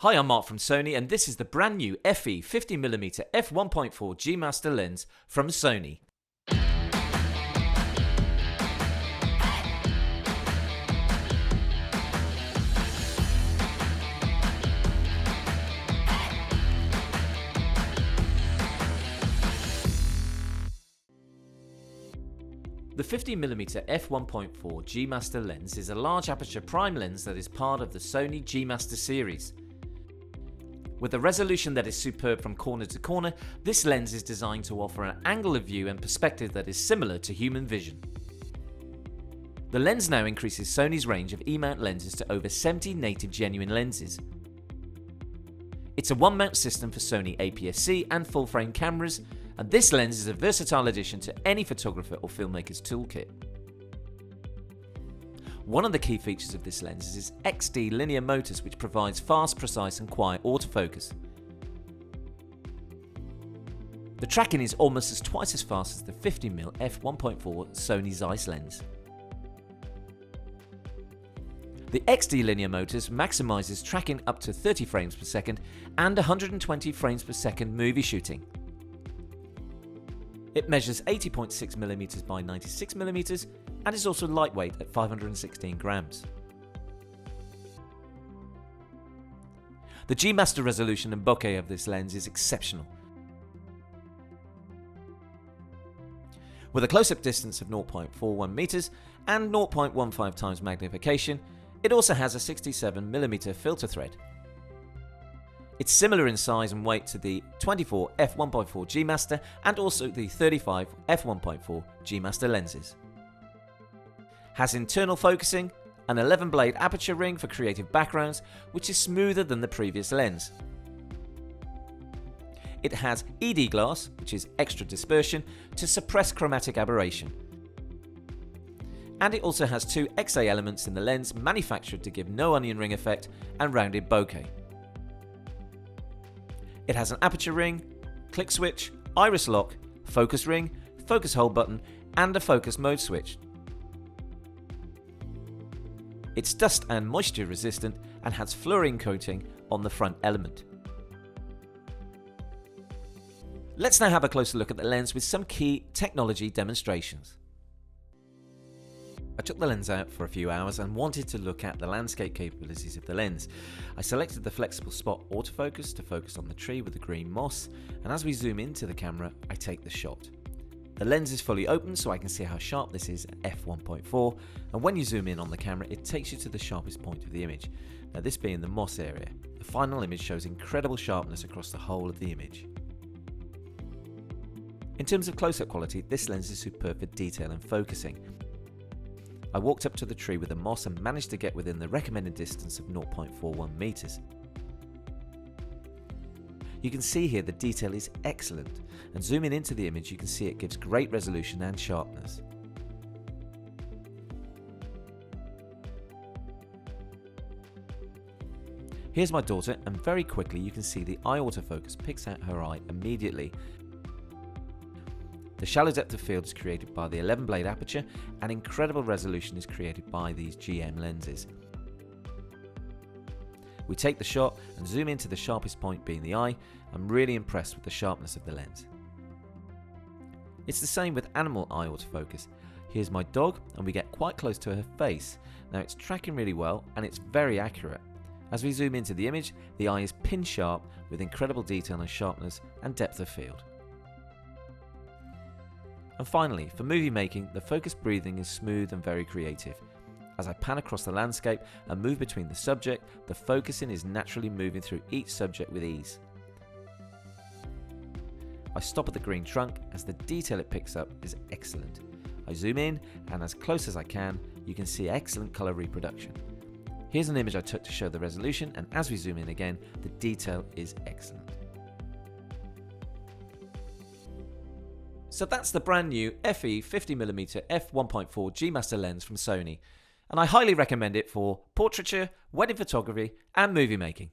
Hi, I'm Mark from Sony, and this is the brand new FE 50mm f1.4 G Master lens from Sony. The 50mm f1.4 G Master lens is a large aperture prime lens that is part of the Sony G Master series. With a resolution that is superb from corner to corner, this lens is designed to offer an angle of view and perspective that is similar to human vision. The lens now increases Sony's range of E-mount lenses to over 70 native genuine lenses. It's a one-mount system for Sony APS-C and full-frame cameras, and this lens is a versatile addition to any photographer or filmmaker's toolkit. One of the key features of this lens is its XD linear motors, which provides fast, precise and quiet autofocus. The tracking is almost twice as fast as the 50mm f1.4 Sony Zeiss lens. The XD linear motors maximizes tracking up to 30 frames per second and 120 frames per second movie shooting. It measures 80.6mm by 96mm and is also lightweight at 516 grams. The G Master resolution and bokeh of this lens is exceptional. With a close-up distance of 0.41 meters and 0.15 times magnification, it also has a 67mm filter thread. It's similar in size and weight to the 24 f1.4 G Master and also the 35 f1.4 G Master lenses. Has internal focusing, an 11-blade aperture ring for creative backgrounds, which is smoother than the previous lens. It has ED glass, which is extra dispersion, to suppress chromatic aberration. And it also has two XA elements in the lens manufactured to give no onion ring effect and rounded bokeh. It has an aperture ring, click switch, iris lock, focus ring, focus hold button and a focus mode switch. It's dust and moisture resistant and has fluorine coating on the front element. Let's now have a closer look at the lens with some key technology demonstrations. I took the lens out for a few hours and wanted to look at the landscape capabilities of the lens. I selected the flexible spot autofocus to focus on the tree with the green moss, and as we zoom into the camera, I take the shot. The lens is fully open so I can see how sharp this is at f1.4, and when you zoom in on the camera it takes you to the sharpest point of the image. Now this being the moss area. The final image shows incredible sharpness across the whole of the image. In terms of close-up quality, this lens is superb for detail and focusing. I walked up to the tree with the moss and managed to get within the recommended distance of 0.41 meters. You can see here the detail is excellent, and zooming into the image you can see it gives great resolution and sharpness. Here's my daughter, and very quickly you can see the eye autofocus picks out her eye immediately. The shallow depth of field is created by the 11-blade aperture, and incredible resolution is created by these GM lenses. We take the shot and zoom into the sharpest point being the eye. I'm really impressed with the sharpness of the lens. It's the same with animal eye autofocus. Here's my dog and we get quite close to her face. Now it's tracking really well and it's very accurate. As we zoom into the image, the eye is pin sharp with incredible detail and sharpness and depth of field. And finally, for movie making, the focus breathing is smooth and very creative. As I pan across the landscape and move between the subject, the focusing is naturally moving through each subject with ease. I stop at the green trunk as the detail it picks up is excellent. I zoom in and as close as I can, you can see excellent colour reproduction. Here's an image I took to show the resolution, and as we zoom in again, the detail is excellent. So that's the brand new FE 50mm f1.4 G Master lens from Sony, and I highly recommend it for portraiture, wedding photography and movie making.